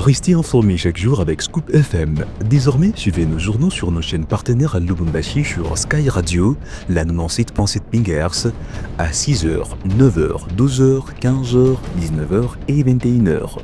Restez informés chaque jour avec Scoop FM. Désormais, suivez nos journaux sur nos chaînes partenaires à Lubumbashi sur Sky Radio, la 97.7 MHz, à 6h, 9h, 12h, 15h, 19h et 21h.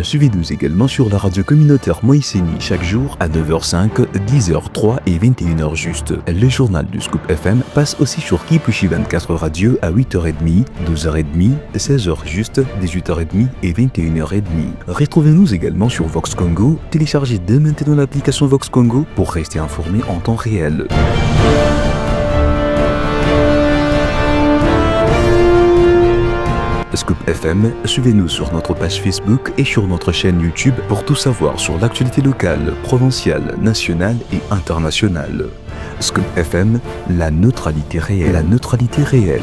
Suivez-nous également sur la radio communautaire Moïseni chaque jour à 9h05, 10h03 et 21h juste. Le journal du Scoop FM passe aussi sur Kipushi 24 Radio à 8h30, 12h30, 16h juste, 18h30 et 21h30. Retrouvez-nous également sur Vox Congo. Téléchargez dès maintenant l'application Vox Congo pour rester informé en temps réel. Scoop FM, suivez-nous sur notre page Facebook et sur notre chaîne YouTube pour tout savoir sur l'actualité locale, provinciale, nationale et internationale. Scoop FM, la neutralité réelle. La neutralité réelle.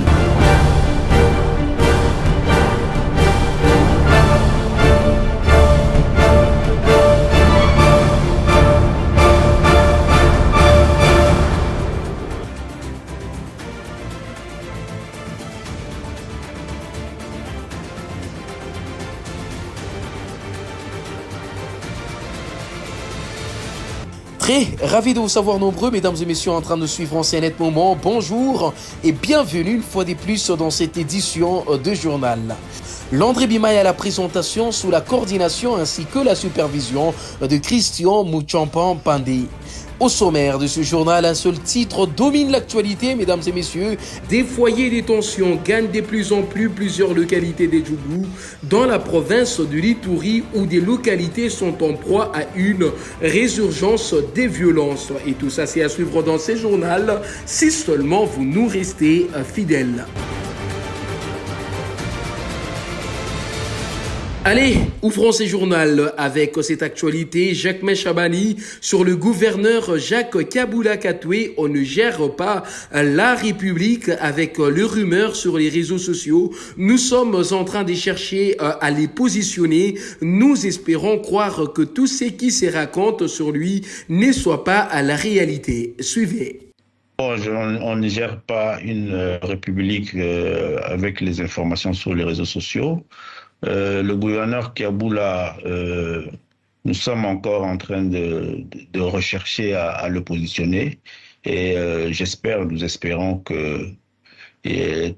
Très ravi de vous savoir nombreux, mesdames et messieurs, en train de suivre en net moment. Bonjour et bienvenue une fois de plus dans cette édition de journal. Landry Bimaï à la présentation sous la coordination ainsi que la supervision de Christian Mouchampan Pandé. Au sommaire de ce journal, un seul titre domine l'actualité, mesdames et messieurs. Des foyers de tension gagnent de plus en plus plusieurs localités des Djougou dans la province de l'Ituri où des localités sont en proie à une résurgence des violences. Et tout ça, c'est à suivre dans ce journal si seulement vous nous restez fidèles. Allez, ouvrons ce journal avec cette actualité. Jacques Chabani sur le gouverneur Jacques Kaboula Katoué. On ne gère pas la République avec les rumeurs sur les réseaux sociaux. Nous sommes en train de chercher à les positionner. Nous espérons croire que tout ce qui se raconte sur lui ne soit pas à la réalité. Suivez. On ne gère pas une république avec les informations sur les réseaux sociaux. Le gouverneur Kaboula, nous sommes encore en train de rechercher à le positionner et nous espérons que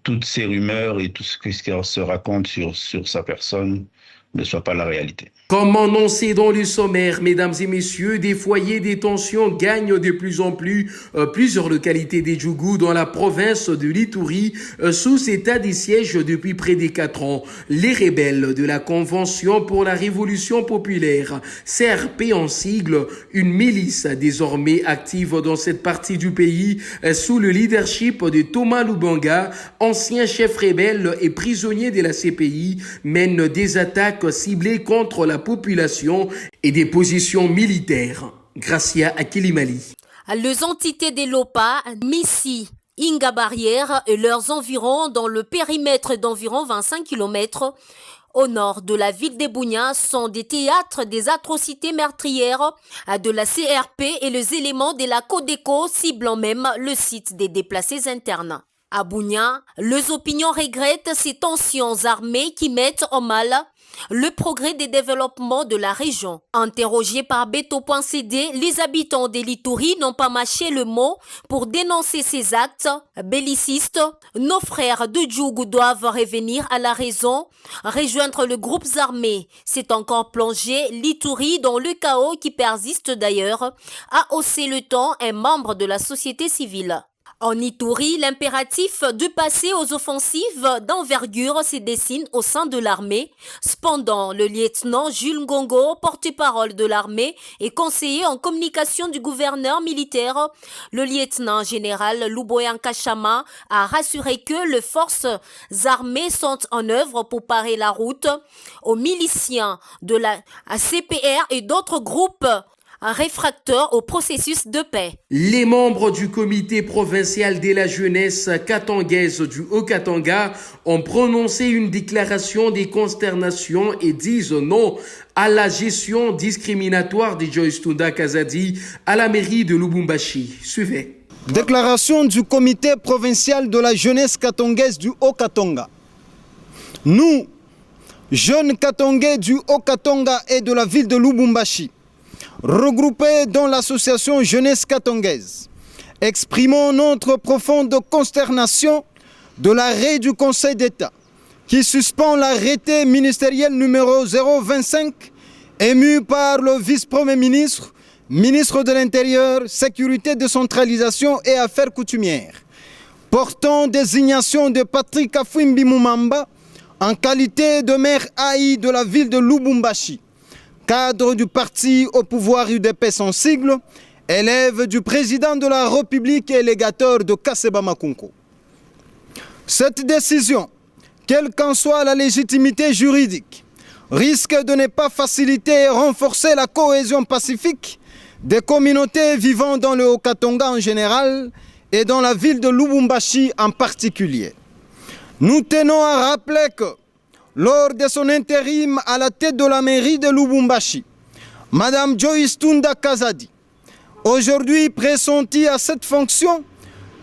toutes ces rumeurs et tout ce qui se raconte sur sa personne ne soit pas la réalité. Comme annoncé dans le sommaire, mesdames et messieurs, des foyers de tension gagnent de plus en plus plusieurs localités des Djougou dans la province de l'Ituri sous état de siège depuis près de 4 ans. Les rebelles de la Convention pour la Révolution populaire, CRP en sigle, une milice désormais active dans cette partie du pays sous le leadership de Thomas Lubanga, ancien chef rebelle et prisonnier de la CPI, mènent des attaques ciblées contre la population et des positions militaires. Gracia Akilimali. Les entités des Lopa, Missi, Inga Barrière et leurs environs dans le périmètre d'environ 25 km au nord de la ville d'Ebounia sont des théâtres des atrocités meurtrières de la CRP et les éléments de la Codeco ciblant même le site des déplacés internes. À Bounia, les opinions regrettent ces tensions armées qui mettent en mal le progrès des développements de la région. Interrogés par Beto.cd, les habitants de l'Ituri n'ont pas mâché le mot pour dénoncer ces actes bellicistes. Nos frères de Djougou doivent revenir à la raison, rejoindre le groupe armé. C'est encore plongé l'Ituri dans le chaos qui persiste d'ailleurs, a haussé le ton un membre de la société civile. En Ituri, l'impératif de passer aux offensives d'envergure se dessine au sein de l'armée. Cependant, le lieutenant Jules Ngongo, porte-parole de l'armée et conseiller en communication du gouverneur militaire, le lieutenant général Luboyan Kachama, a rassuré que les forces armées sont en œuvre pour parer la route aux miliciens de la CPR et d'autres groupes réfractaires au processus de paix. Les membres du comité provincial de la jeunesse katangaise du Haut-Katanga ont prononcé une déclaration de consternation et disent non à la gestion discriminatoire de Joyce Tunda Kazadi à la mairie de Lubumbashi. Suivez. Déclaration du comité provincial de la jeunesse katangaise du Haut-Katanga. Nous, jeunes Katongais du Haut-Katanga et de la ville de Lubumbashi, regroupés dans l'association Jeunesse Katongaise, exprimons notre profonde consternation de l'arrêt du Conseil d'État qui suspend l'arrêté ministériel numéro 025 ému par le vice-premier ministre, ministre de l'Intérieur, Sécurité, Décentralisation et Affaires coutumières, portant désignation de Patrick Afwimbi Moumamba en qualité de maire AI de la ville de Lubumbashi, cadre du parti au pouvoir UDP sans sigle, élève du président de la République et légateur de Kaseba Makunko. Cette décision, quelle qu'en soit la légitimité juridique, risque de ne pas faciliter et renforcer la cohésion pacifique des communautés vivant dans le Haut-Katanga en général et dans la ville de Lubumbashi en particulier. Nous tenons à rappeler que, lors de son intérim à la tête de la mairie de Lubumbashi, Madame Joyce Tunda Kazadi, aujourd'hui pressentie à cette fonction,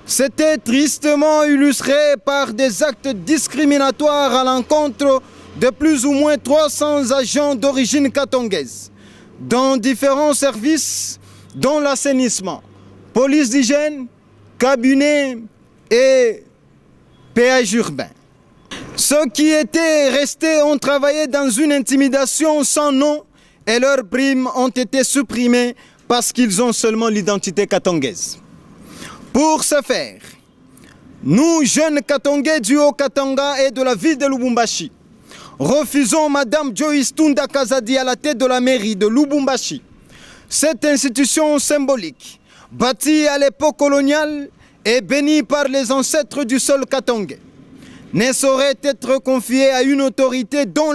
s'était tristement illustrée par des actes discriminatoires à l'encontre de plus ou moins 300 agents d'origine katongaise, dans différents services, dont l'assainissement, police d'hygiène, cabinet et péage urbain. Ceux qui étaient restés ont travaillé dans une intimidation sans nom et leurs primes ont été supprimées parce qu'ils ont seulement l'identité katongaise. Pour ce faire, nous, jeunes Katongais du Haut-Katanga et de la ville de Lubumbashi, refusons Madame Joyce Tunda Kazadi à la tête de la mairie de Lubumbashi. Cette institution symbolique, bâtie à l'époque coloniale et bénie par les ancêtres du sol katongais, ne saurait être confiée à une autorité dont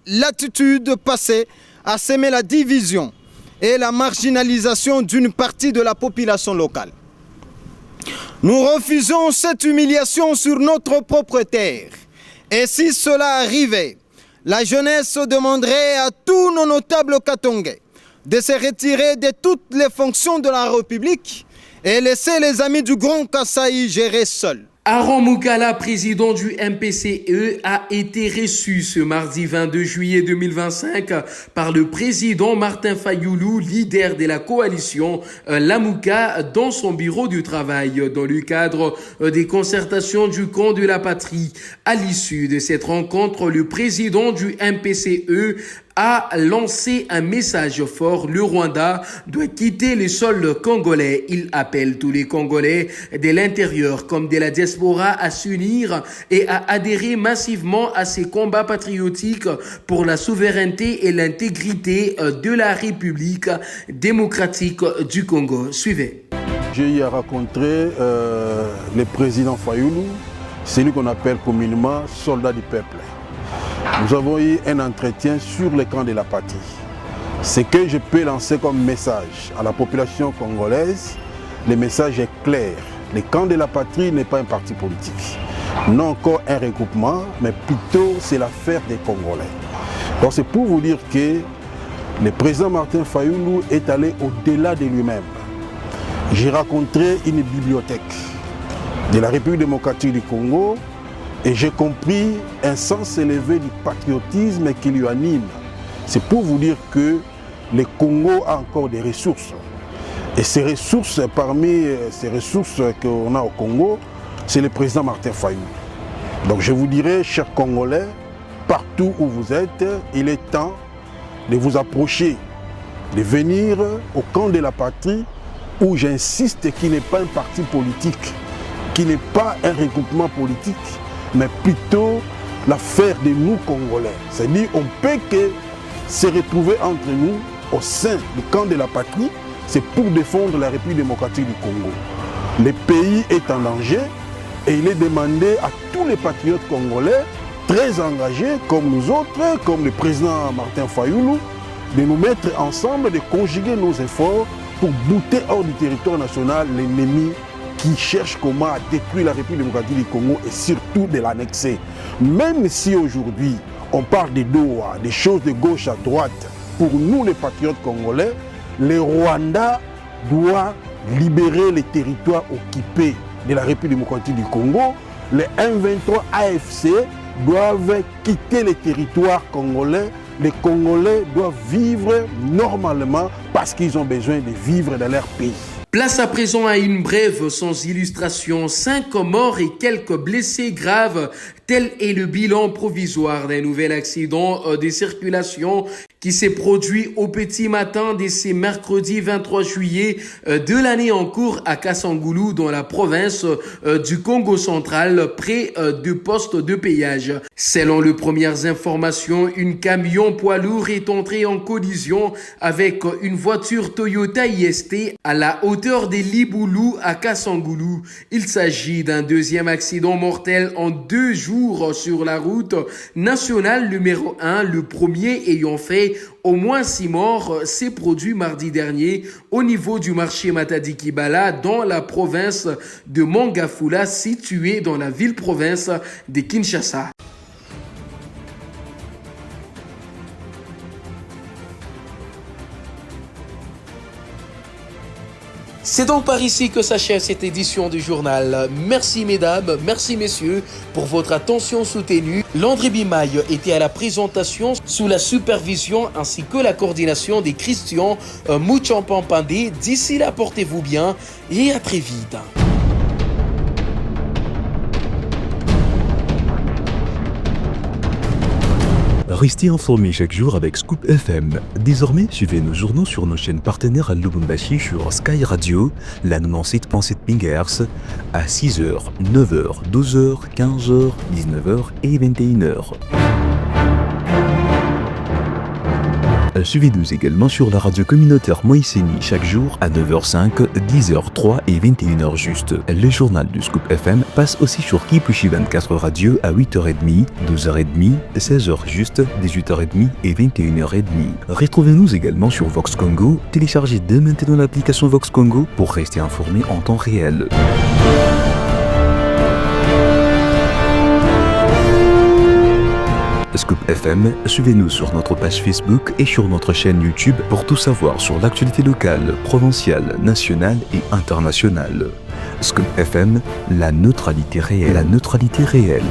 l'attitude passée à semer la division et la marginalisation d'une partie de la population locale. Nous refusons cette humiliation sur notre propre terre. Et si cela arrivait, la jeunesse demanderait à tous nos notables katongais de se retirer de toutes les fonctions de la République et laisser les amis du Grand Kasaï gérer seuls. Aaron Mukala, président du MPCE, a été reçu ce mardi 22 juillet 2025 par le président Martin Fayoulou, leader de la coalition Lamouka, dans son bureau de travail, dans le cadre des concertations du camp de la patrie. À l'issue de cette rencontre, le président du MPCE a lancé un message fort. Le Rwanda doit quitter le sol congolais. Il appelle tous les Congolais de l'intérieur comme de la diaspora à s'unir et à adhérer massivement à ces combats patriotiques pour la souveraineté et l'intégrité de la République démocratique du Congo. Suivez. J'ai eu à rencontrer le président Fayoulou, celui qu'on appelle communément soldat du peuple. Nous avons eu un entretien sur le camp de la patrie. Ce que je peux lancer comme message à la population congolaise, le message est clair. Le camp de la patrie n'est pas un parti politique, non encore un regroupement, mais plutôt c'est l'affaire des Congolais. Donc c'est pour vous dire que le président Martin Fayoulou est allé au-delà de lui-même. J'ai rencontré une bibliothèque de la République démocratique du Congo et j'ai compris un sens élevé du patriotisme qui lui anime. C'est pour vous dire que le Congo a encore des ressources. Et ces ressources, parmi ces ressources qu'on a au Congo, c'est le président Martin Fayoulou. Donc je vous dirais, chers Congolais, partout où vous êtes, il est temps de vous approcher, de venir au camp de la patrie, où j'insiste qu'il n'est pas un parti politique, qui n'est pas un regroupement politique, mais plutôt l'affaire de nous Congolais. C'est-à-dire qu'on peut que se retrouver entre nous au sein du camp de la patrie, c'est pour défendre la République démocratique du Congo. Le pays est en danger et il est demandé à tous les patriotes congolais, très engagés comme nous autres, comme le président Martin Fayoulou, de nous mettre ensemble, de conjuguer nos efforts pour bouter hors du territoire national l'ennemi qui cherche comment à détruire la République démocratique du Congo et surtout de l'annexer. Même si aujourd'hui on parle des Doha, des choses de gauche à droite, pour nous les patriotes congolais, le Rwanda doit libérer les territoires occupés de la République démocratique du Congo. Le M23 AFC doivent quitter les territoires congolais. Les Congolais doivent vivre normalement parce qu'ils ont besoin de vivre dans leur pays. Place à présent à une brève sans illustration. 5 morts et quelques blessés graves. Tel est le bilan provisoire d'un nouvel accident de circulation qui s'est produit au petit matin de ce mercredi 23 juillet de l'année en cours à Kassangoulou dans la province du Congo central près du poste de péage. Selon les premières informations, un camion poids lourd est entré en collision avec une voiture Toyota IST à la hauteur des Liboulou à Kassangoulou. Il s'agit d'un deuxième accident mortel en 2 jours sur la route nationale numéro 1, le premier ayant fait au moins 6 morts s'est produit mardi dernier au niveau du marché Matadi Kibala dans la province de Mangafula située dans la ville-province de Kinshasa. C'est donc par ici que s'achève cette édition du journal. Merci mesdames, merci messieurs pour votre attention soutenue. Landry Bimaille était à la présentation sous la supervision ainsi que la coordination des Christian Mouchampampandé. D'ici là, portez-vous bien et à très vite. Restez informés chaque jour avec Scoop FM. Désormais, suivez nos journaux sur nos chaînes partenaires à Lubumbashi sur Sky Radio, la 97.7 MHz, à 6h, 9h, 12h, 15h, 19h et 21h. Suivez-nous également sur la radio communautaire Moïseni chaque jour à 9h05, 10h03 et 21h juste. Le journal du Scoop FM passe aussi sur Kipushi 24 Radio à 8h30, 12h30, 16h juste, 18h30 et 21h30. Retrouvez-nous également sur Vox Congo. Téléchargez dès maintenant l'application Vox Congo pour rester informé en temps réel. Scoop FM, suivez-nous sur notre page Facebook et sur notre chaîne YouTube pour tout savoir sur l'actualité locale, provinciale, nationale et internationale. Scoop FM, la neutralité réelle.